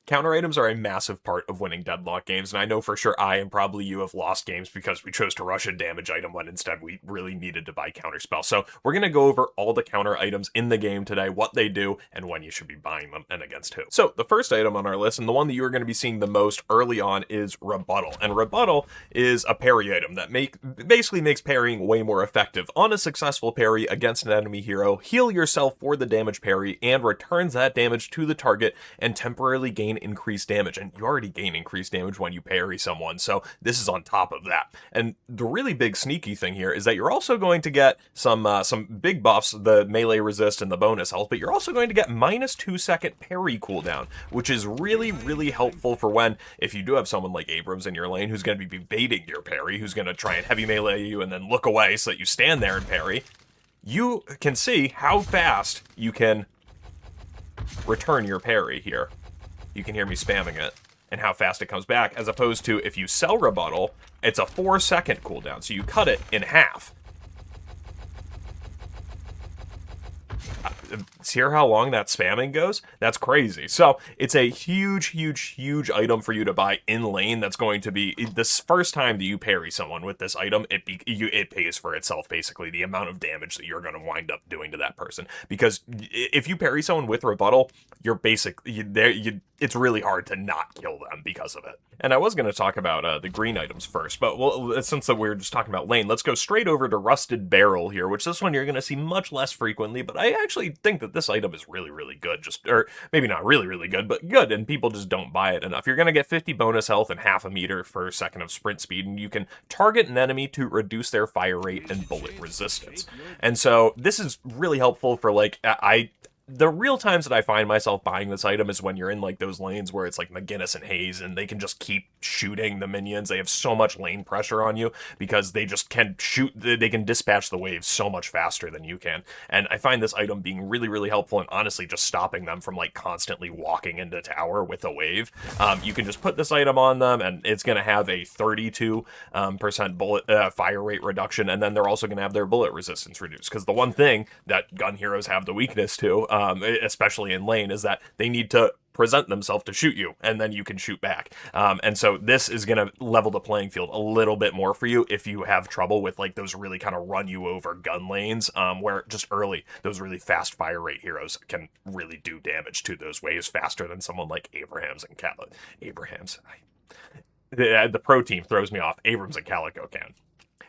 Counter items are a massive part of winning Deadlock games, and I know for sure I and probably you have lost games because we chose to rush a damage item when instead we really needed to buy Counterspell. So we're going to go over all the counter items in the game today, what they do, and when you should be buying them, and against who. So the first item on our list, and the one that you are going to be seeing the most early on, is Rebuttal. And Rebuttal is a parry item that basically makes parrying way more effective. On a successful parry against an enemy hero, heal yourself for the damage parry, and returns that damage to the target and temporarily gain increased damage. And you already gain increased damage when you parry someone, so this is on top of that. And the really big sneaky thing here is that you're also going to get some big buffs, the melee resist and the bonus health, but you're also going to get -2-second parry cooldown, which is really helpful for when, if you do have someone like Abrams in your lane who's going to be baiting your parry, who's going to try and heavy melee you and then look away so that you stand there and parry, you can see how fast you can return your parry here. You can hear me spamming it, and how fast it comes back, as opposed to if you sell Rebuttal, it's a 4-second cooldown, so you cut it in half. Hear how long that spamming goes? That's crazy. So it's a huge item for you to buy in lane. That's going to be this first time that you parry someone with this item. It pays for itself, basically, the amount of damage that you're going to wind up doing to that person. Because if you parry someone with Rebuttal, you're it's really hard to not kill them because of it. And I was going to talk about the green items first, but since we're just talking about lane, let's go straight over to Rusted Barrel here, which this one you're going to see much less frequently, but I actually think that this item is really good, or maybe not really good, but good, and people just don't buy it enough. You're going to get 50 bonus health and half a meter per second of sprint speed, and you can target an enemy to reduce their fire rate and bullet resistance. And so this is really helpful for, like, the real times that I find myself buying this item is when you're in, like, those lanes where it's like McGinnis and Hayes and they can just keep shooting the minions. They have so much lane pressure on you because they just can they can dispatch the waves so much faster than you can. And I find this item being really helpful, and honestly just stopping them from, like, constantly walking into tower with a wave. You can just put this item on them and it's going to have a 32% bullet fire rate reduction, and then they're also going to have their bullet resistance reduced, because the one thing that gun heroes have the weakness to, especially in lane, is that they need to present themselves to shoot you, and then you can shoot back. And so this is going to level the playing field a little bit more for you if you have trouble with, like, those really kind of run you over gun lanes, where just early, those really fast fire rate heroes can really do damage to those waves faster than someone like Abrahams and the pro team throws me off. Abrams and Calico can.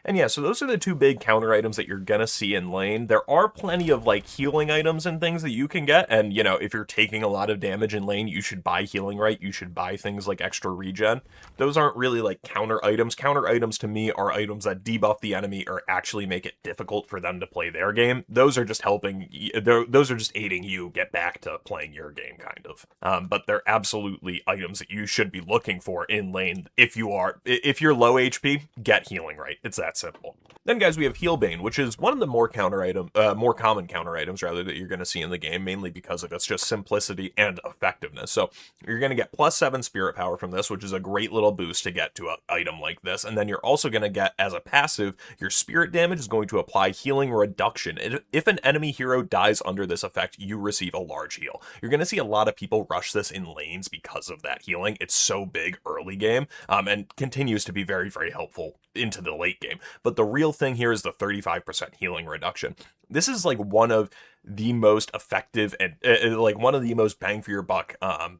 And yeah, so those are the two big counter items that you're gonna see in lane. There are plenty of, like, healing items and things that you can get, and, you know, if you're taking a lot of damage in lane, you should buy healing right. You should buy things like extra regen. Those aren't really, like, counter items. Counter items to me are items that debuff the enemy or actually make it difficult for them to play their game. Those are just those are just aiding you get back to playing your game, kind of. But they're absolutely items that you should be looking for in lane. If you're low HP, get healing right. It's that simple. Then, guys, we have Healbane, which is one of the more common counter items rather that you're going to see in the game, mainly because of its just simplicity and effectiveness. So you're going to get +7 spirit power from this, which is a great little boost to get to an item like this. And then you're also going to get, as a passive, your spirit damage is going to apply healing reduction. If an enemy hero dies under this effect, you receive a large heal. You're going to see a lot of people rush this in lanes because of that healing. It's so big early game, and continues to be very helpful into the late game. But the real thing here is the 35% healing reduction. This is, like, one of the most effective and like one of the most bang for your buck,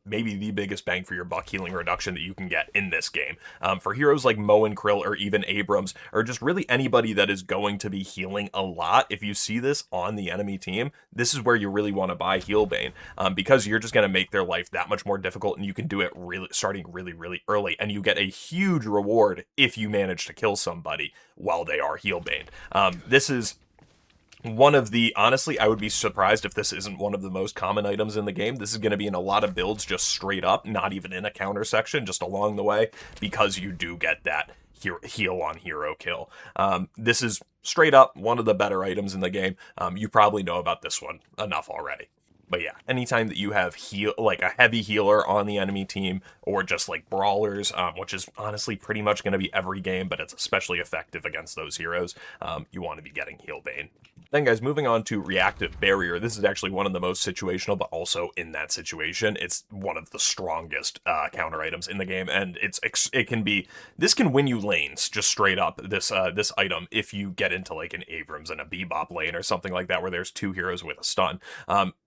maybe the biggest bang for your buck healing reduction that you can get in this game. For heroes like Mo and Krill, or even Abrams, or just really anybody that is going to be healing a lot, if you see this on the enemy team, this is where you really want to buy Healbane, because you're just going to make their life that much more difficult, and you can do it starting really early, and you get a huge reward if you manage to kill somebody while they are Healbane. This is one of the, honestly, I would be surprised if this isn't one of the most common items in the game. This is going to be in a lot of builds just straight up, not even in a counter section, just along the way, because you do get that heal on hero kill. This is straight up one of the better items in the game. You probably know about this one enough already. But yeah, anytime that you have like a heavy healer on the enemy team, or just like brawlers, which is honestly pretty much going to be every game, but it's especially effective against those heroes, you want to be getting Healbane. Then guys, moving on to Reactive Barrier. This is actually one of the most situational, but also in that situation, it's one of the strongest counter items in the game, and this can win you lanes just straight up. This item, if you get into like an Abrams and a Bebop lane or something like that, where there's two heroes with a stun.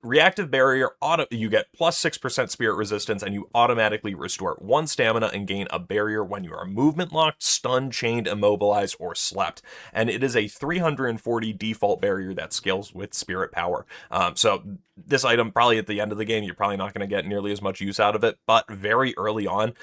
Reactive Barrier, you get plus 6% spirit resistance, and you automatically restore 1 stamina and gain a barrier when you are movement locked, stunned, chained, immobilized, or slept. And it is a 340 default barrier that scales with spirit power. So this item, probably at the end of the game, you're probably not going to get nearly as much use out of it, but very early on,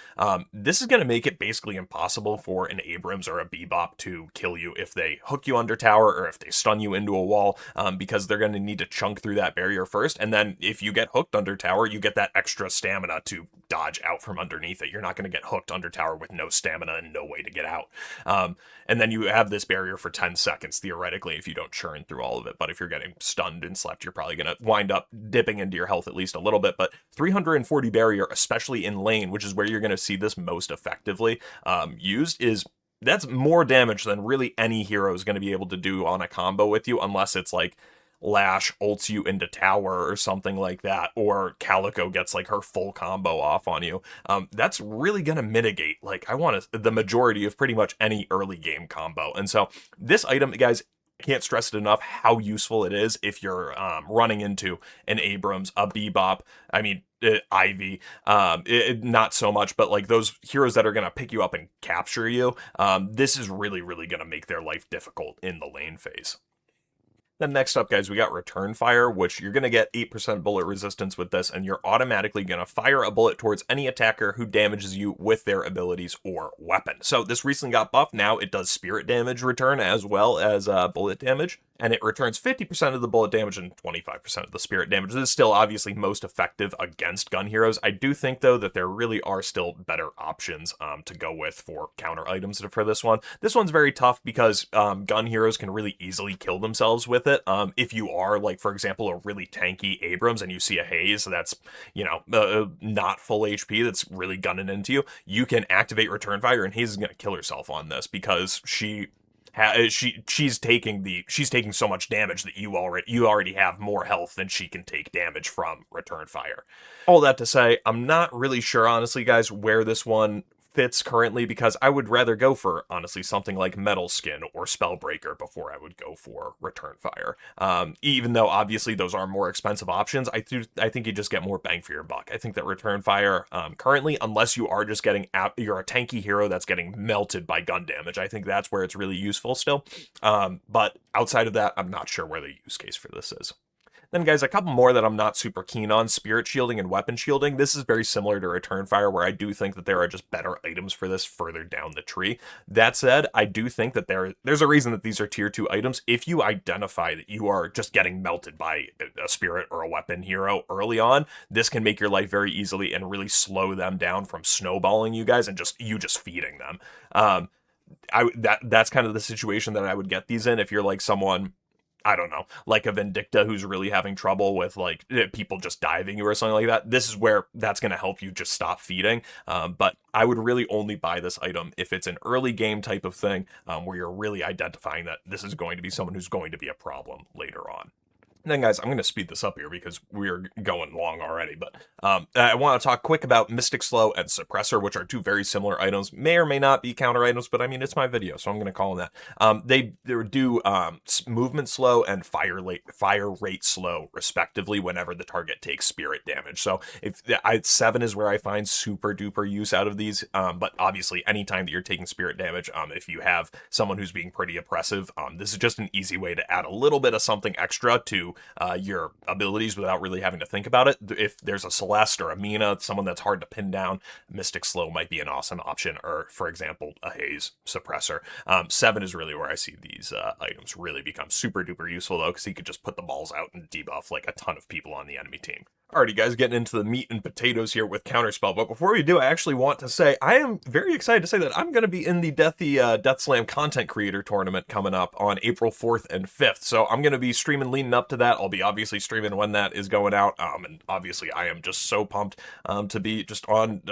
this is going to make it basically impossible for an Abrams or a Bebop to kill you if they hook you under tower or if they stun you into a wall, because they're going to need to chunk through that barrier first, and then if you get hooked under tower, you get that extra stamina to dodge out from underneath it. You're not going to get hooked under tower with no stamina and no way to get out. And then you have this barrier for 10 seconds, theoretically, if you don't churn through all of it. But if you're getting stunned and slept, you're probably going to wind up dipping into your health at least a little bit. But 340 barrier, especially in lane, which is where you're going to see this most effectively used, that's more damage than really any hero is going to be able to do on a combo with you, unless it's like Lash ults you into tower or something like that, or Calico gets like her full combo off on you. That's really going to mitigate, like, the majority of pretty much any early game combo. And so this item, guys, can't stress it enough how useful it is if you're running into an Abrams, a Bebop, Ivy, not so much, but like those heroes that are going to pick you up and capture you. This is really, really going to make their life difficult in the lane phase. Then next up, guys, we got Return Fire, which you're going to get 8% bullet resistance with this, and you're automatically going to fire a bullet towards any attacker who damages you with their abilities or weapon. So this recently got buffed. Now it does spirit damage return as well as bullet damage, and it returns 50% of the bullet damage and 25% of the spirit damage. This is still obviously most effective against gun heroes. I do think, though, that there really are still better options to go with for counter items for this one. This one's very tough because gun heroes can really easily kill themselves with it. If you are, like, for example, a really tanky Abrams and you see a Haze that's, not full HP, that's really gunning into you, you can activate Return Fire, and Haze is going to kill herself on this because she's taking so much damage that you already have more health than she can take damage from Return Fire. All that to say, I'm not really sure, honestly, guys, where this one fits currently, because I would rather go for, honestly, something like Metal Skin or Spellbreaker before I would go for Return Fire. Even though obviously those are more expensive options, I think you just get more bang for your buck. I think that Return Fire currently, unless you are just you're a tanky hero that's getting melted by gun damage, I think that's where it's really useful still. But outside of that, I'm not sure where the use case for this is. Then, guys, a couple more that I'm not super keen on: Spirit Shielding and Weapon Shielding. This is very similar to Return Fire, where I do think that there are just better items for this further down the tree. That said, I do think that there's a reason that these are tier 2 items. If you identify that you are just getting melted by a spirit or a weapon hero early on, this can make your life very easily and really slow them down from snowballing you guys and just feeding them. That's kind of the situation that I would get these in if you're like someone, I don't know, like a Vindicta who's really having trouble with like people just diving you or something like that. This is where that's going to help you just stop feeding. But I would really only buy this item if it's an early game type of thing, where you're really identifying that this is going to be someone who's going to be a problem later on. And then, guys, I'm going to speed this up here because we're going long already, but I want to talk quick about Mystic Slow and Suppressor, which are two very similar items. May or may not be counter items, but it's my video, so I'm going to call them that. They do movement slow and fire rate slow, respectively, whenever the target takes spirit damage. So 7 is where I find super duper use out of these, but obviously anytime that you're taking spirit damage, if you have someone who's being pretty oppressive, this is just an easy way to add a little bit of something extra to your abilities without really having to think about it. If there's a Celeste or a Mina, someone that's hard to pin down, Mystic Slow might be an awesome option, or for example, a Haze Suppressor. 7 is really where I see these items really become super duper useful, though, because he could just put the balls out and debuff like a ton of people on the enemy team. Alrighty, guys, getting into the meat and potatoes here with Counterspell. But before we do, I actually want to say I am very excited to say that I'm going to be in the Deathy Death Slam Content Creator Tournament coming up on April 4th and 5th. So I'm going to be streaming leading up to that. I'll be obviously streaming when that is going out. And obviously, I am just so pumped to be just on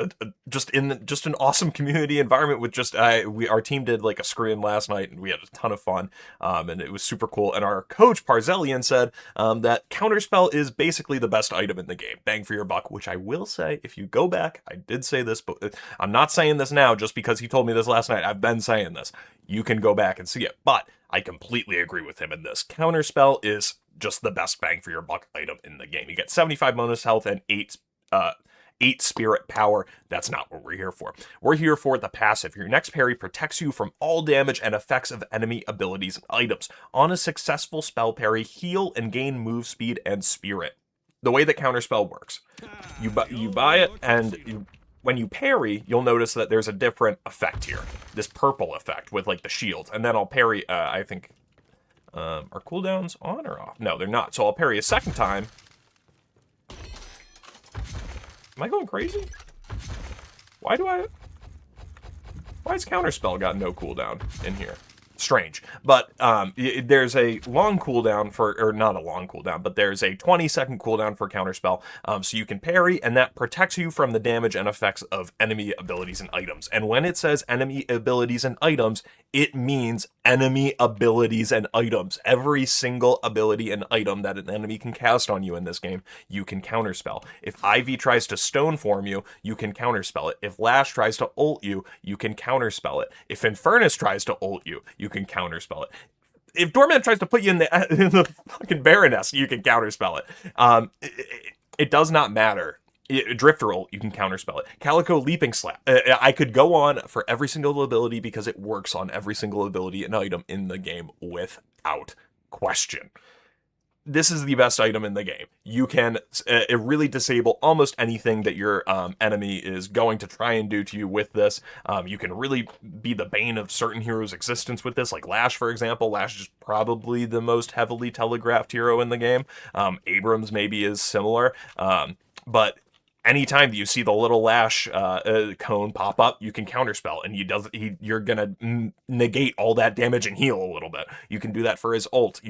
just in just an awesome community environment with just our team did like a scrim last night and we had a ton of fun. And it was super cool. And our coach Parzellian said that Counterspell is basically the best item in the game. Bang for your buck, which I will say, if you go back, I did say this, but I'm not saying this now just because he told me this last night. I've been saying this. You can go back and see it, but I completely agree with him in this. Counterspell is just the best bang for your buck item in the game. You get 75 bonus health and 8 spirit power. That's not what we're here for. We're here for the passive. Your next parry protects you from all damage and effects of enemy abilities and items. On a successful spell parry, heal and gain move speed and spirit. The way that Counterspell works, you buy it, and when you parry, you'll notice that there's a different effect here. This purple effect with like the shield, and then I'll parry. I think are cooldowns on or off? No, they're not. So I'll parry a second time. Am I going crazy? Why has Counterspell got no cooldown in here? Strange. But there's a long cooldown for, or not a long cooldown, but there's a 20-second cooldown for Counterspell. So you can parry, and that protects you from the damage and effects of enemy abilities and items. And when it says enemy abilities and items, it means enemy abilities and items. Every single ability and item that an enemy can cast on you in this game, you can Counterspell. If Ivy tries to stone form you, you can Counterspell it. If Lash tries to ult you, you can Counterspell it. If Infernus tries to ult you, you can Counterspell it. If Dormant tries to put you in the fucking Baroness, you can Counterspell it. It does not matter. Drifter ult, you can Counterspell it. Calico Leaping Slap. I could go on for every single ability because it works on every single ability and item in the game without question. This is the best item in the game. You can really disable almost anything that your enemy is going to try and do to you with this. You can really be the bane of certain heroes' existence with this, like Lash, for example. Lash is probably the most heavily telegraphed hero in the game. Abrams maybe is similar, but anytime that you see the little Lash cone pop up, you can Counterspell, and you're gonna negate all that damage and heal a little bit. You can do that for his ult.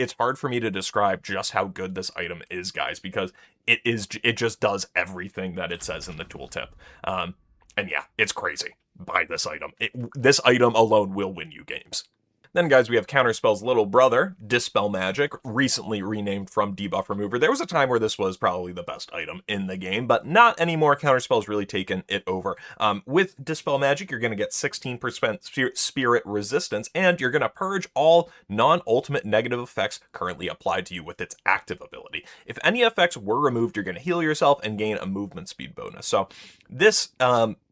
It's hard for me to describe just how good this item is, guys, because it just does everything that it says in the tooltip. And yeah, it's crazy. Buy this item. This item alone will win you games. Then, guys, we have Counterspell's little brother, Dispel Magic, recently renamed from Debuff Remover. There was a time where this was probably the best item in the game, but not anymore. Counterspell's really taken it over. With Dispel Magic, you're going to get 16% spirit resistance, and you're going to purge all non-ultimate negative effects currently applied to you with its active ability. If any effects were removed, you're going to heal yourself and gain a movement speed bonus. So this...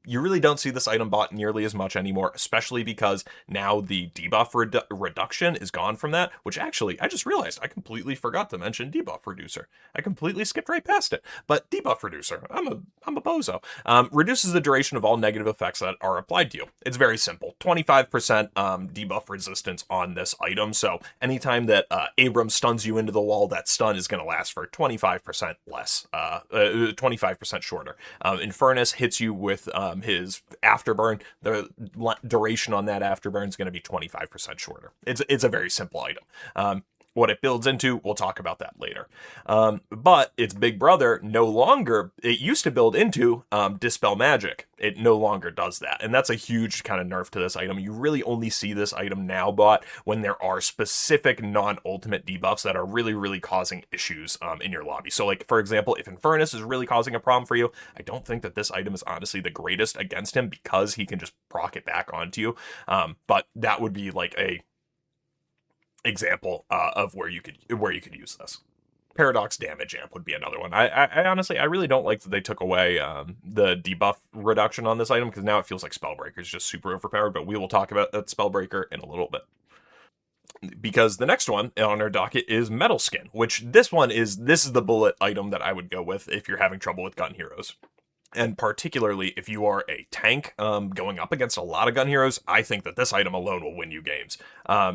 you really don't see this item bought nearly as much anymore, especially because now the debuff reduction is gone from that, which actually, I just realized I completely forgot to mention debuff reducer. I completely skipped right past it. But debuff reducer, I'm a bozo. Reduces the duration of all negative effects that are applied to you. It's very simple. 25% debuff resistance on this item, so anytime that Abram stuns you into the wall, that stun is going to last for 25% less, 25% shorter. Infernus hits you with his afterburn. The duration on that afterburn is going to be 25% shorter. It's a very simple item. What it builds into, we'll talk about that later. But its big brother it used to build into Dispel Magic. It no longer does that. And that's a huge kind of nerf to this item. You really only see this item now bought when there are specific non-ultimate debuffs that are really, really causing issues in your lobby. So like, for example, if Infernus is really causing a problem for you, I don't think that this item is honestly the greatest against him because he can just proc it back onto you. But that would be like a example of where you could use this. Paradox Damage Amp would be another one. I honestly, I really don't like that they took away the debuff reduction on this item, because now it feels like Spellbreaker is just super overpowered, but we will talk about that Spellbreaker in a little bit. Because the next one on our docket is Metal Skin, which this is the bullet item that I would go with if you're having trouble with gun heroes. And particularly if you are a tank going up against a lot of gun heroes, I think that this item alone will win you games.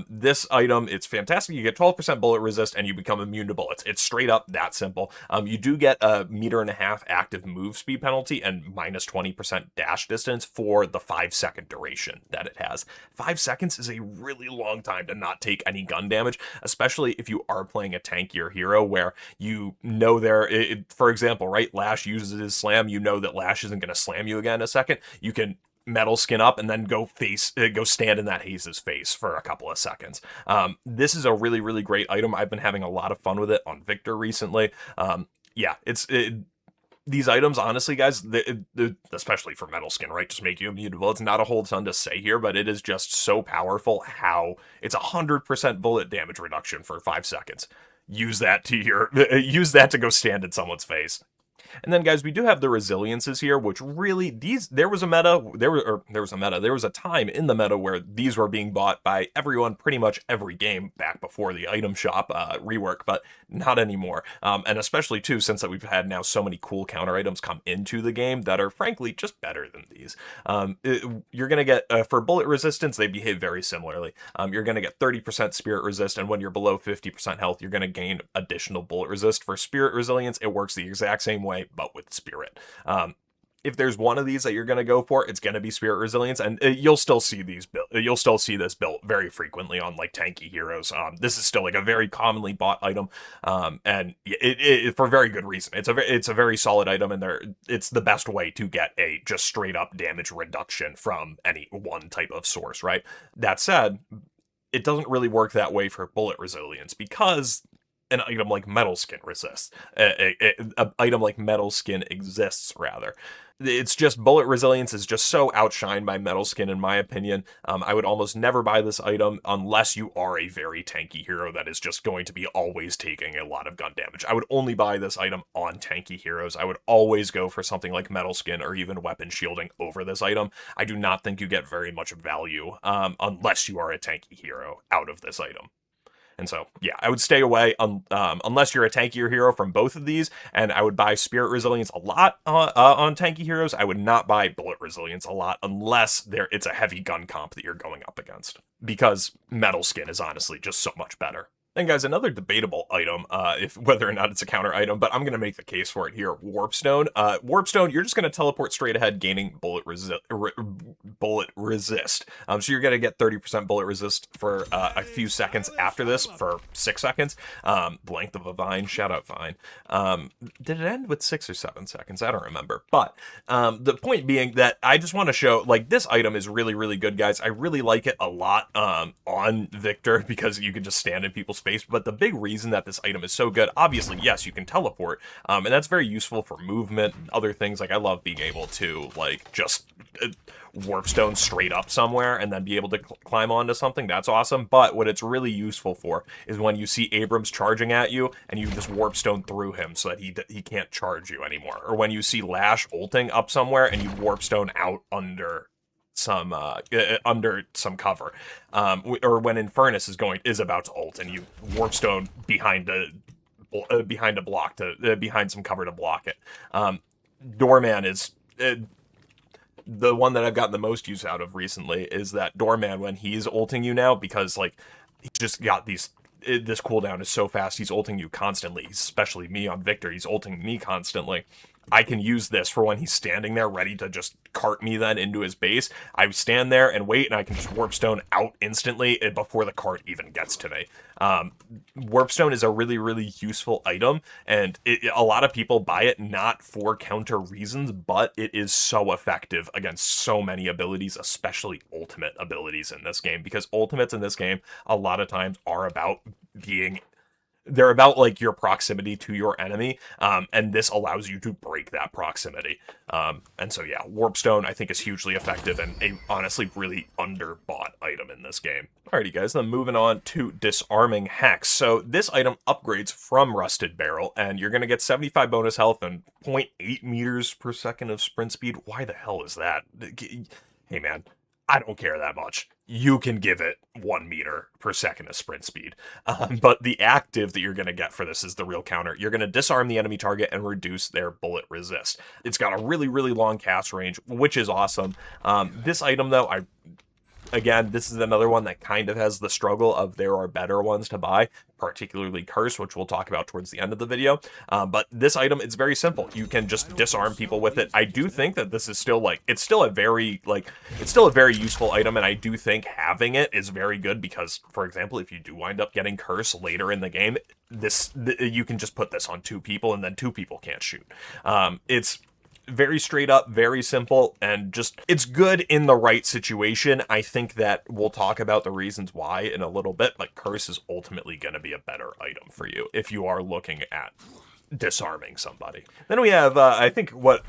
This item, it's fantastic. You get 12% bullet resist and you become immune to bullets. It's straight up that simple. You do get a 1.5 meter active move speed penalty and minus 20% dash distance for the 5-second duration that it has. 5 seconds is a really long time to not take any gun damage, especially if you are playing a tankier hero where you know for example, right, Lash uses his slam, you know that Lash isn't going to slam you again in a second. You can metal skin up and then go stand in that Haze's face for a couple of seconds. This is a really, really great item. I've been having a lot of fun with it on Victor recently. Yeah, these items, honestly, guys, especially for metal skin, right, just make you immutable. It's not a whole ton to say here, but it is just so powerful how it's 100% bullet damage reduction for 5 seconds. Use that to go stand in someone's face. And then, guys, we do have the resiliences here, which really, there was a time in the meta where these were being bought by everyone pretty much every game back before the item shop rework, but not anymore. And especially, too, since that we've had now so many cool counter items come into the game that are, frankly, just better than these. You're going to get, for bullet resistance, they behave very similarly. You're going to get 30% spirit resist, and when you're below 50% health, you're going to gain additional bullet resist. For spirit resilience, it works the exact same way, but with spirit. If there's one of these that you're going to go for, it's going to be spirit resilience, and you'll still see this built very frequently on like tanky heroes. This is still like a very commonly bought item, and it for very good reason. It's a very solid item, and it's the best way to get a just straight up damage reduction from any one type of source, right? That said, it doesn't really work that way for bullet resilience because an item like Metal Skin resists. An item like Metal Skin exists, rather. It's just bullet resilience is just so outshined by Metal Skin, in my opinion. I would almost never buy this item unless you are a very tanky hero that is just going to be always taking a lot of gun damage. I would only buy this item on tanky heroes. I would always go for something like Metal Skin or even weapon shielding over this item. I do not think you get very much value unless you are a tanky hero out of this item. And so, yeah, I would stay away unless you're a tankier hero from both of these, and I would buy Spirit Resilience a lot on tanky heroes. I would not buy Bullet Resilience a lot unless it's a heavy gun comp that you're going up against, because Metal Skin is honestly just so much better. And guys, another debatable item, whether or not it's a counter item, but I'm going to make the case for it here. Warpstone. Warpstone, you're just going to teleport straight ahead, gaining bullet resist. So you're going to get 30% bullet resist for a few seconds after this, for 6 seconds. The length of a vine. Shout out Vine. Did it end with 6 or 7 seconds? I don't remember. But the point being that I just want to show, like, this item is really, really good, guys. I really like it a lot on Victor because you can just stand in people's face. But the big reason that this item is so good, obviously, yes, you can teleport, and that's very useful for movement and other things. Like, I love being able to, like, just warpstone straight up somewhere and then be able to climb onto something. That's awesome. But what it's really useful for is when you see Abrams charging at you and you just warpstone through him so that he can't charge you anymore. Or when you see Lash ulting up somewhere and you warpstone out under some cover, or when Infernus is about to ult and you warpstone behind a block behind some cover to block it. Doorman is the one that I've gotten the most use out of recently. Is that Doorman when he's ulting you now, because like he's just got this cooldown is so fast, he's ulting you constantly, especially me on Victor, he's ulting me constantly. I can use this for when he's standing there ready to just cart me then into his base. I stand there and wait, and I can just warpstone out instantly before the cart even gets to me. Warpstone is a really, really useful item, and a lot of people buy it not for counter reasons, but it is so effective against so many abilities, especially ultimate abilities in this game, because ultimates in this game a lot of times are about they're about like your proximity to your enemy, and this allows you to break that proximity. And so yeah, Warpstone I think is hugely effective and a honestly really underbought item in this game. Alrighty guys, then moving on to Disarming Hex. So this item upgrades from Rusted Barrel, and you're going to get 75 bonus health and 0.8 meters per second of sprint speed. Why the hell is that? Hey man, I don't care that much. You can give it 1 meter per second of sprint speed. But the active that you're going to get for this is the real counter. You're going to disarm the enemy target and reduce their bullet resist. It's got a really, really long cast range, which is awesome. This item, though, Again, this is another one that kind of has the struggle of there are better ones to buy, particularly Curse, which we'll talk about towards the end of the video. But this item, it's very simple. You can just disarm people with it. I do think that this is still like, it's still a very useful item, and I do think having it is very good because, for example, if you do wind up getting Curse later in the game, you can just put this on 2 people and then 2 people can't shoot. It's very straight up, very simple, and just, it's good in the right situation. I think that we'll talk about the reasons why in a little bit, but Curse is ultimately going to be a better item for you if you are looking at disarming somebody. Then we have, I think, what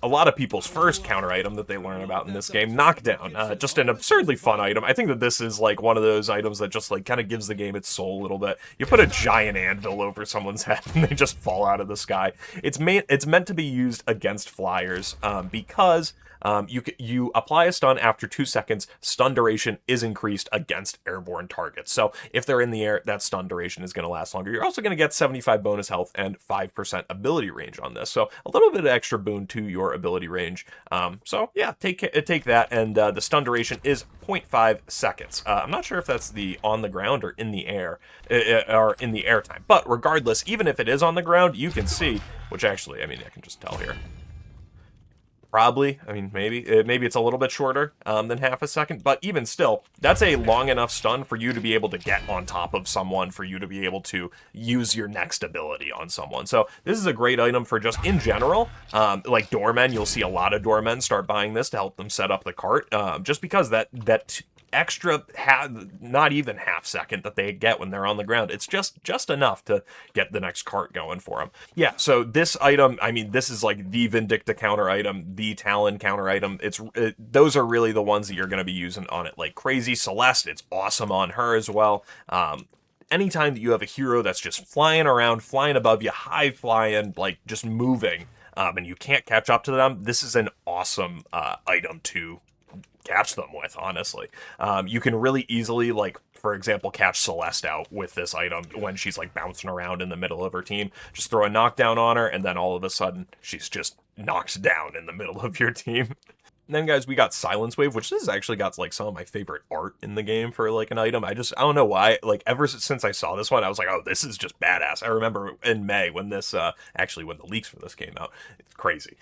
a lot of people's first counter item that they learn about in this game, Knockdown. Just an absurdly fun item. I think that this is like one of those items that just like kind of gives the game its soul a little bit. You put a giant anvil over someone's head and they just fall out of the sky. It's meant to be used against flyers because you apply a stun after 2 seconds. Stun duration is increased against airborne targets. So if they're in the air, that stun duration is going to last longer. You're also going to get 75 bonus health and 5% ability range on this. So a little bit of extra boon to your ability range. So yeah, take that. And the stun duration is 0.5 seconds. I'm not sure if that's the on the ground or in the air, or in the air time. But regardless, even if it is on the ground, you can see, which actually, I mean, I can just tell here. Probably, I mean, maybe it's a little bit shorter than half a second, but even still, that's a long enough stun for you to be able to get on top of someone, for you to be able to use your next ability on someone. So this is a great item for just in general, like doormen. You'll see a lot of doormen start buying this to help them set up the cart, just because that extra not even half second that they get when they're on the ground, it's just enough to get the next cart going for them. Yeah, so this item, I mean, this is like the Vindicta counter item, the Talon counter item. Those are really the ones that you're going to be using on it like crazy. Celeste, it's awesome on her as well. Anytime that you have a hero that's just flying around, flying above you, high flying, like just moving, and you can't catch up to them, this is an awesome item to catch them with, honestly. You can really easily, like, for example, catch Celeste out with this item when she's, like, bouncing around in the middle of her team. Just throw a knockdown on her, and then all of a sudden, she's just knocked down in the middle of your team. And then, guys, we got Silence Wave, which this has actually got, like, some of my favorite art in the game for, like, an item. I don't know why. Like, ever since I saw this one, I was like, oh, this is just badass. I remember in May when this, actually, when the leaks for this came out. It's crazy.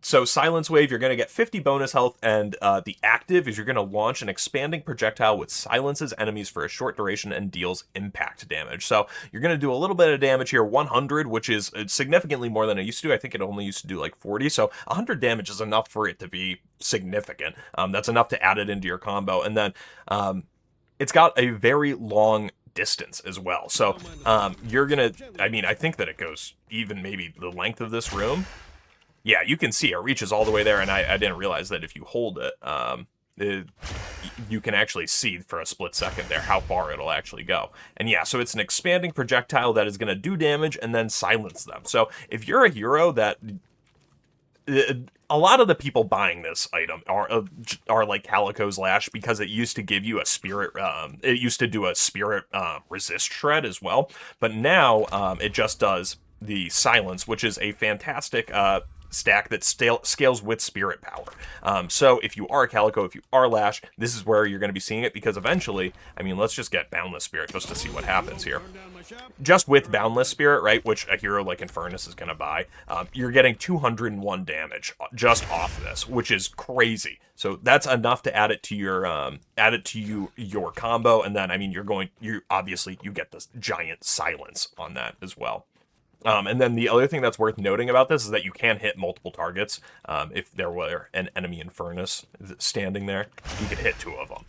So Silence Wave, you're going to get 50 bonus health, and the active is you're going to launch an expanding projectile which silences enemies for a short duration and deals impact damage. So you're going to do a little bit of damage here, 100, which is significantly more than it used to. I think it only used to do like 40, so 100 damage is enough for it to be significant. That's enough to add it into your combo. And then it's got a very long distance as well. So you're gonna, I mean, I think that it goes even maybe the length of this room. Yeah, you can see it reaches all the way there, and I didn't realize that if you hold it, you can actually see for a split second there how far it'll actually go. And yeah, so it's an expanding projectile that is going to do damage and then silence them. So if you're a hero that... a lot of the people buying this item are like Calico's Lash, because it used to give you a spirit, it used to do a spirit resist shred as well, but now it just does the silence, which is a fantastic stack that scales with spirit power. So if you are a Calico, if you are Lash, this is where you're going to be seeing it, because eventually, I mean, let's just get Boundless Spirit just to see what happens here. Just with Boundless Spirit, right, which a hero like Infernus is going to buy, you're getting 201 damage just off this, which is crazy. So that's enough to add it to your combo, and then, I mean, you obviously get this giant silence on that as well. And then the other thing that's worth noting about this is that you can hit multiple targets. If there were an enemy Infernus standing there, you could hit 2 of them.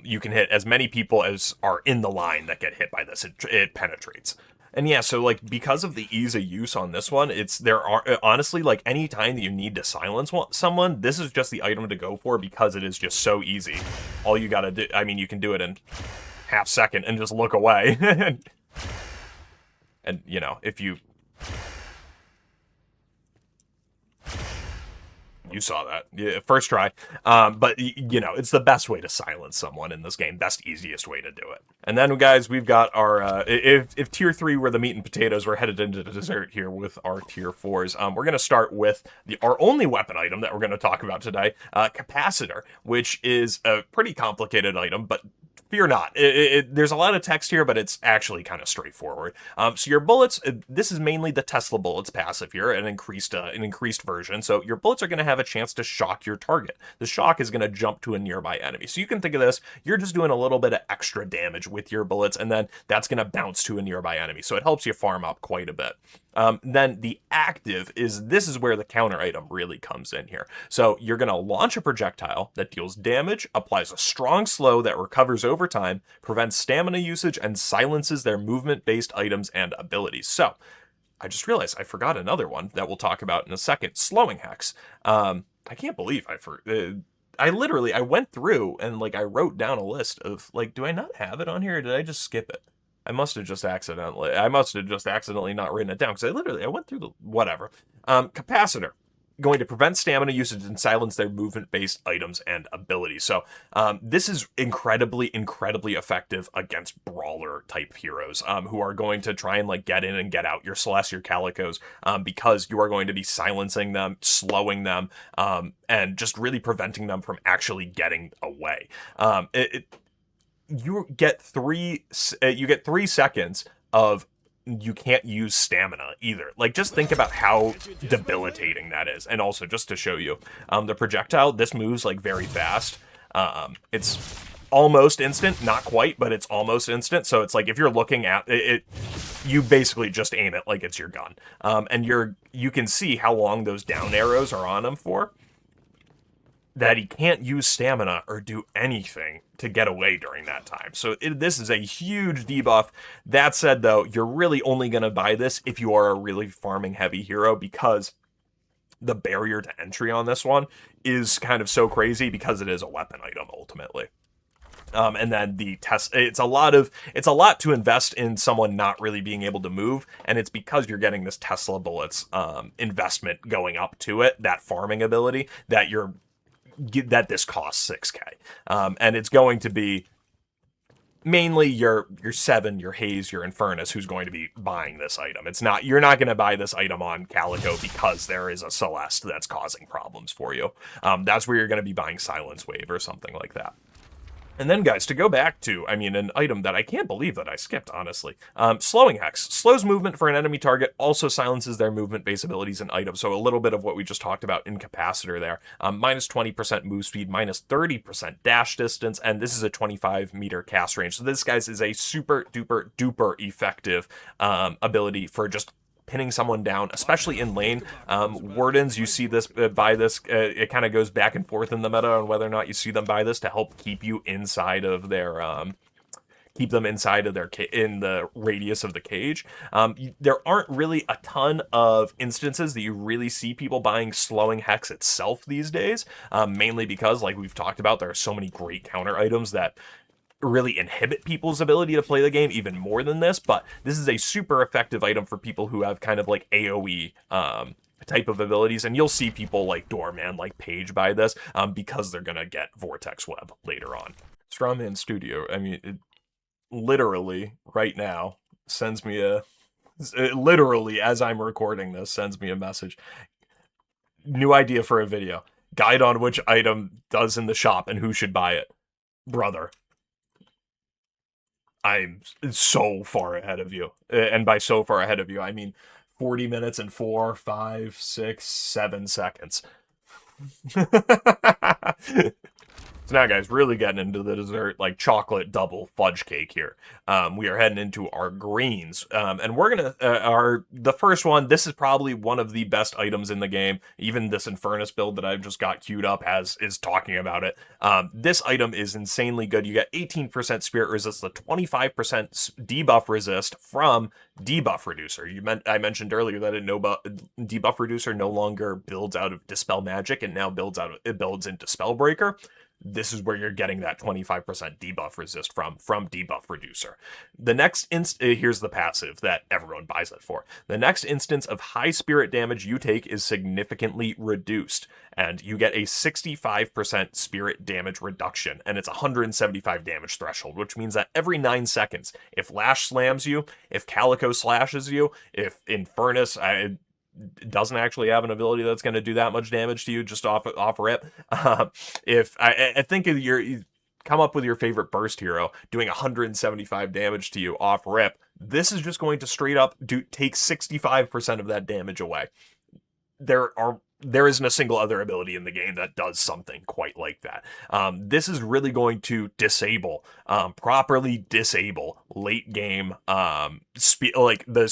You can hit as many people as are in the line that get hit by this. It penetrates. And yeah, so like, because of the ease of use on this one, honestly, like, any time that you need to silence someone, this is just the item to go for, because it is just so easy. All you gotta do, I mean, you can do it in half second and just look away. And you know, if you... You saw that. Yeah, first try. But, you know, it's the best way to silence someone in this game. Best, easiest way to do it. And then, guys, we've got our... if Tier 3 were the meat and potatoes, we're headed into the dessert here with our Tier 4s. We're going to start with our only weapon item that we're going to talk about today, Capacitor, which is a pretty complicated item, but... fear not. There's a lot of text here, but it's actually kind of straightforward. So your bullets, this is mainly the Tesla bullets passive here, an increased version. So your bullets are going to have a chance to shock your target. The shock is going to jump to a nearby enemy. So you can think of this, you're just doing a little bit of extra damage with your bullets, and then that's going to bounce to a nearby enemy. So it helps you farm up quite a bit. Then the active this is where the counter item really comes in here. So you're going to launch a projectile that deals damage, applies a strong slow that recovers over time, prevents stamina usage, and silences their movement-based items and abilities. So I just realized I forgot another one that we'll talk about in a second, Slowing Hex. I can't believe I went through and like I wrote down a list of like, do I not have it on here or did I just skip it? I must have just accidentally not written it down because I went through the whatever. Capacitor, going to prevent stamina usage and silence their movement-based items and abilities. So this is incredibly effective against brawler type heroes who are going to try and like get in and get out your Celestial Calicos because you are going to be silencing them, slowing them, and just really preventing them from actually getting away. You get 3 seconds of you can't use stamina either. Like, just think about how debilitating that is. And also, just to show you, the projectile, this moves like very fast. It's almost instant, not quite, but it's almost instant. So it's like if you're looking at it, you basically just aim it like it's your gun. And you can see how long those down arrows are on him for. That he can't use stamina or do anything to get away during that time. So this is a huge debuff. That said, though, you're really only going to buy this if you are a really farming heavy hero because the barrier to entry on this one is kind of so crazy because it is a weapon item ultimately. And then the test, it's a lot to invest in someone not really being able to move, and it's because you're getting this Tesla bullets investment going up to it, that farming ability that this costs 6k. And it's going to be mainly your Seven, your Haze, your Infernus who's going to be buying this item. You're not going to buy this item on Calico because there is a Celeste that's causing problems for you. That's where you're going to be buying Silence Wave or something like that. And then, guys, to go back to, an item that I can't believe that I skipped, honestly. Slowing Hex. Slows movement for an enemy target, also silences their movement-based abilities and items. So a little bit of what we just talked about in Capacitor there. Minus 20% move speed, minus 30% dash distance, and this is a 25-meter cast range. So this, guys, is a super-duper-duper effective ability for just pinning someone down, especially in lane. Wardens, you see this buy this. It kind of goes back and forth in the meta on whether or not you see them buy this to help keep you inside of their in the radius of the cage. There aren't really a ton of instances that you really see people buying Slowing Hex itself these days, mainly because, like we've talked about, there are so many great counter items that really inhibit people's ability to play the game even more than this, but this is a super effective item for people who have kind of like AoE type of abilities, and you'll see people like Doorman, like Page buy this because they're gonna get Vortex Web later on. Strawman Studio, it literally right now sends me literally as I'm recording this, sends me a message. New idea for a video. Guide on which item does in the shop and who should buy it. Brother, I'm so far ahead of you. And by so far ahead of you, I mean 40 minutes and 4, 5, 6, 7 seconds. So now, guys, really getting into the dessert, like chocolate double fudge cake here. We are heading into our greens. And we're going to, the first one, this is probably one of the best items in the game. Even this Infernus build that I've just got queued up is talking about it. This item is insanely good. You get 18% Spirit Resist, the 25% debuff resist from Debuff Reducer. I mentioned earlier that Debuff Reducer no longer builds out of Dispel Magic, and now builds into Spellbreaker. this is where you're getting that 25% debuff resist from debuff reducer. The next here's the passive that everyone buys it for. The next instance of high spirit damage you take is significantly reduced, and you get a 65% spirit damage reduction, and it's 175 damage threshold, which means that every 9 seconds, if Lash slams you, if Calico slashes you, if Infernus doesn't actually have an ability that's going to do that much damage to you just off rip. If I think you come up with your favorite burst hero doing 175 damage to you off rip, this is just going to straight up take 65% of that damage away. There isn't a single other ability in the game that does something quite like that. This is really going to properly disable late game, like the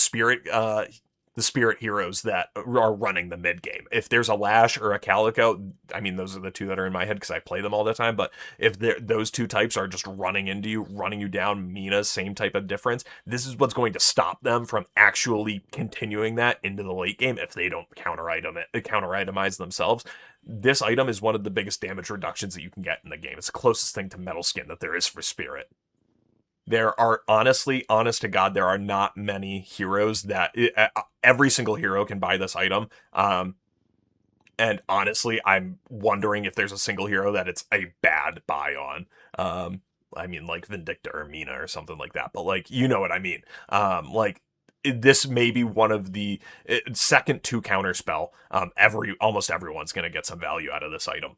spirit heroes that are running the mid game. If there's a Lash or a Calico, I mean, those are the two that are in my head because I play them all the time, but if those two types are just running into you, running you down, Mina, same type of difference, this is what's going to stop them from actually continuing that into the late game if they don't counter itemize themselves. This item is one of the biggest damage reductions that you can get in the game. It's the closest thing to Metal Skin that there is for Spirit. There are honest to God, there are not many heroes that every single hero can buy this item. And honestly, I'm wondering if there's a single hero that it's a bad buy on. I mean, like Vindicta or Mina or something like that, but like, you know what I mean? This may be one of the second to Counterspell. Almost everyone's going to get some value out of this item.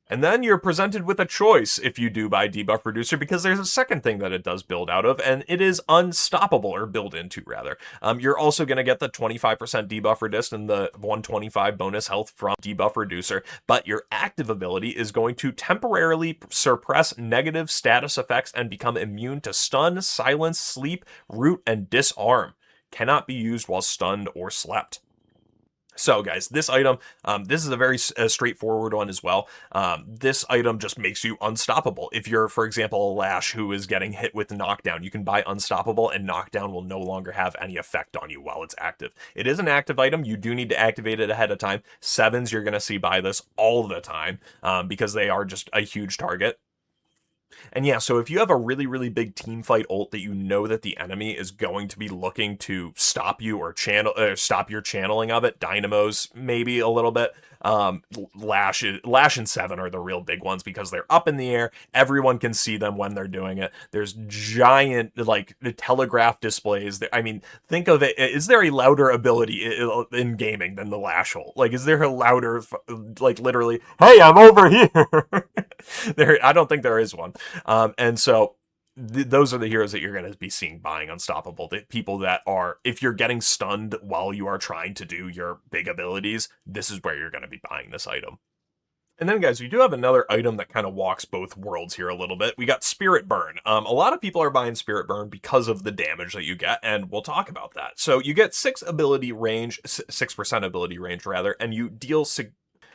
And then you're presented with a choice if you do buy Debuff Reducer, because there's a second thing that it does build out of, and it is Unstoppable, or build into, rather. You're also going to get the 25% debuff reduced and the 125 bonus health from Debuff Reducer, but your active ability is going to temporarily suppress negative status effects and become immune to stun, silence, sleep, root, and disarm. Cannot be used while stunned or slept. So guys, this item, this is a very straightforward one as well. This item just makes you unstoppable. If you're, for example, a Lash who is getting hit with Knockdown, you can buy Unstoppable and Knockdown will no longer have any effect on you while it's active. It is an active item. You do need to activate it ahead of time. 7s, you're going to see buy this all the time because they are just a huge target. And yeah, so if you have a really, really big team fight ult that you know that the enemy is going to be looking to stop you or stop your channeling of it, Dynamos maybe a little bit. Lash and 7 are the real big ones because they're up in the air. Everyone can see them when they're doing it. There's giant, like, telegraph displays. I mean, think of it. Is there a louder ability in gaming than the Lash ult? Like, is there a louder, like, literally, hey, I'm over here? I don't think there is one. And so those are the heroes that you're going to be seeing buying Unstoppable. The people that are, if you're getting stunned while you are trying to do your big abilities, this is where you're going to be buying this item. And then, guys, we do have another item that kind of walks both worlds here a little bit. We got Spirit Burn. A lot of people are buying Spirit Burn because of the damage that you get, and we'll talk about that. So you get 6% ability range, rather, and you deal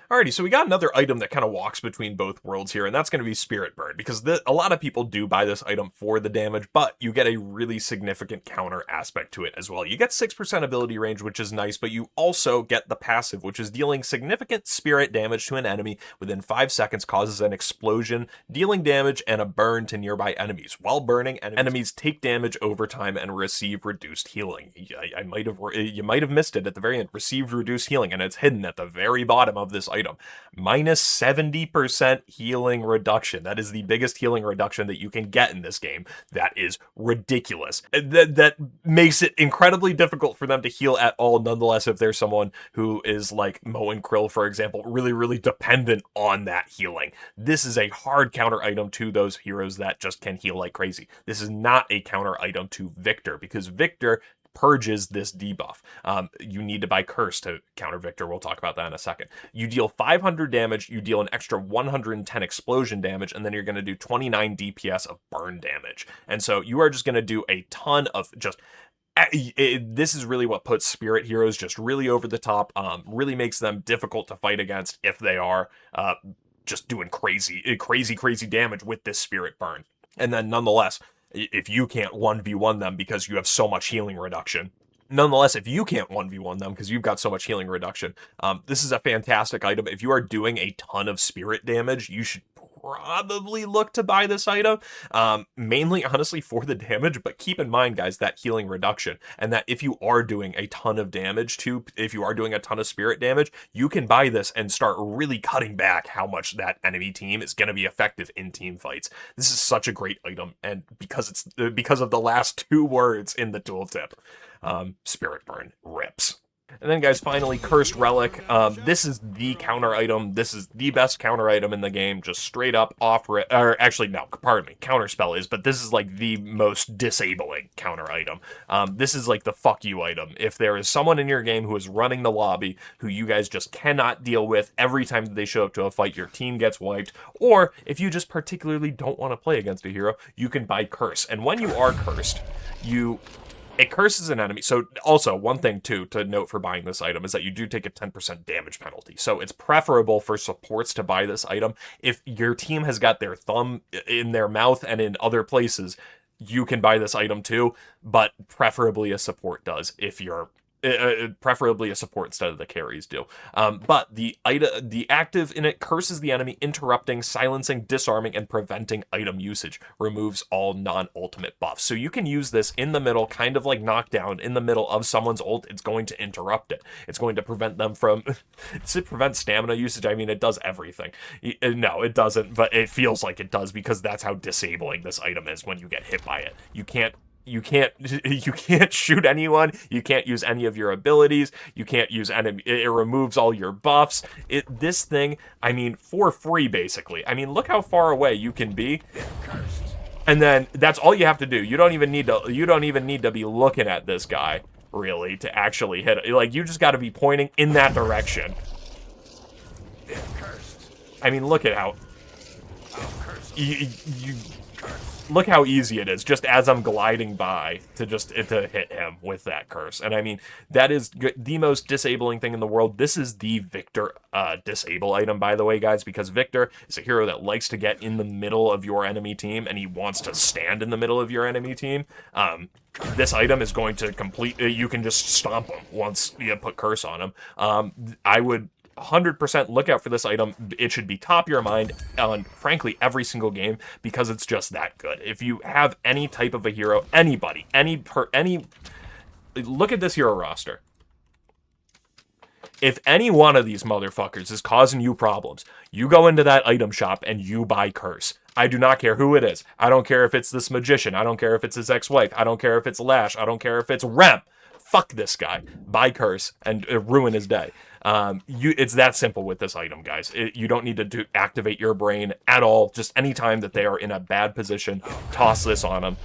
Alrighty, so we got another item that kind of walks between both worlds here, and that's going to be Spirit Burn, because a lot of people do buy this item for the damage, but you get a really significant counter aspect to it as well. You get 6% ability range, which is nice, but you also get the passive, which is dealing significant spirit damage to an enemy within 5 seconds, causes an explosion, dealing damage and a burn to nearby enemies. While burning, enemies take damage over time and receive reduced healing. You might have missed it at the very end. Received reduced healing, and it's hidden at the very bottom of this item. Minus 70% healing reduction. That is the biggest healing reduction that you can get in this game. That is ridiculous. That makes it incredibly difficult for them to heal at all. Nonetheless, if there's someone who is like Mo and Krill, for example, really, really dependent on that healing. This is a hard counter item to those heroes that just can heal like crazy. This is not a counter item to Victor, because Victor purges this debuff. You need to buy Curse to counter Victor. We'll talk about that in a second. You deal 500 damage, you deal an extra 110 explosion damage, and then you're going to do 29 DPS of burn damage. And so you are just going to do a ton of just... This is really what puts Spirit heroes just really over the top, really makes them difficult to fight against if they are just doing crazy damage with this Spirit Burn. And then nonetheless, if you can't 1v1 them because you have so much healing reduction. If you can't 1v1 them because you've got so much healing reduction, this is a fantastic item. If you are doing a ton of spirit damage, you should probably look to buy this item, mainly honestly for the damage, but keep in mind, guys, that healing reduction, and that if you are doing a ton of damage if you are doing a ton of spirit damage, you can buy this and start really cutting back how much that enemy team is going to be effective in team fights. This is such a great item, and because of the last 2 words in the tooltip, Spirit Burn rips. And then, guys, finally, Cursed Relic. This is the counter item. This is the best counter item in the game. Just straight up or actually, no, pardon me, Counterspell is, but this is like the most disabling counter item. This is like the fuck you item. If there is someone in your game who is running the lobby who you guys just cannot deal with, every time that they show up to a fight, your team gets wiped. Or if you just particularly don't want to play against a hero, you can buy Curse. And when you are cursed, it curses an enemy. So also, one thing too to note for buying this item is that you do take a 10% damage penalty. So it's preferable for supports to buy this item. If your team has got their thumb in their mouth and in other places, you can buy this item too, but preferably a support does if you're preferably a support instead of the carries do. But the active in it curses the enemy, interrupting, silencing, disarming, and preventing item usage. Removes all non-ultimate buffs. So you can use this in the middle, kind of like Knockdown, in the middle of someone's ult. It's going to interrupt it. It's going to prevent them from... Does it prevent stamina usage? I mean, it does everything. No, it doesn't, but it feels like it does because that's how disabling this item is when you get hit by it. You can't shoot anyone. You can't use any of your abilities. You can't use enemy. It removes all your buffs. This thing, I mean, for free, basically. I mean, look how far away you can be. And then that's all you have to do. You don't even need to be looking at this guy, really, to actually hit it. Like, you just got to be pointing in that direction. I mean, look at how look how easy it is, just as I'm gliding by, to hit him with that curse. And I mean, that is the most disabling thing in the world. This is the Victor disable item, by the way, guys, because Victor is a hero that likes to get in the middle of your enemy team, and he wants to stand in the middle of your enemy team. This item is going to you can just stomp him once you put curse on him. I would 100% look out for this item. It should be top of your mind on, frankly, every single game, because it's just that good. If you have any type of a hero, anybody, look at this hero roster. If any one of these motherfuckers is causing you problems, you go into that item shop and you buy curse. I do not care who it is. I don't care if it's this magician. I don't care if it's his ex-wife. I don't care if it's Lash. I don't care if it's Rem. Fuck this guy. Buy curse and ruin his day. It's that simple with this item, guys. You don't need to activate your brain at all. Just anytime that they are in a bad position, toss this on them,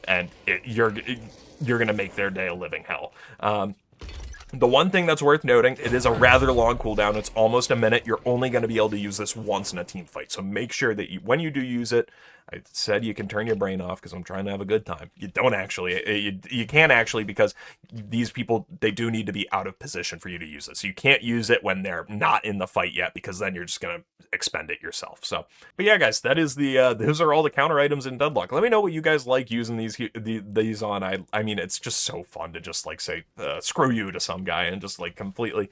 and you're gonna make their day a living hell. The one thing that's worth noting, it is a rather long cooldown. It's almost a minute. You're only going to be able to use this once in a team fight. So make sure that when you do use it, I said you can turn your brain off because I'm trying to have a good time. You don't actually. You can't actually, because these people, they do need to be out of position for you to use this. You can't use it when they're not in the fight yet, because then you're just going to expend it yourself. So, but yeah, guys, that is those are all the counter items in Deadlock. Let me know what you guys like using these on. I mean, it's just so fun to just like say screw you to some guy and just like completely,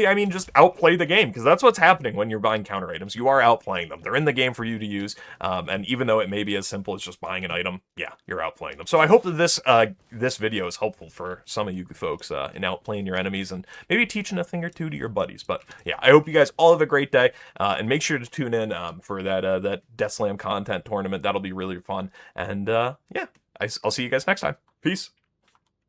I mean, just outplay the game, because that's what's happening when you're buying counter items. You are outplaying them. They're in the game for you to use, and even though it may be as simple as just buying an item, yeah, you're outplaying them. So I hope that this video is helpful for some of you folks in outplaying your enemies and maybe teaching a thing or two to your buddies. But yeah, I hope you guys all have a great day, and make sure to tune in for that Death Slam content tournament. That'll be really fun. And yeah, I'll see you guys next time. Peace.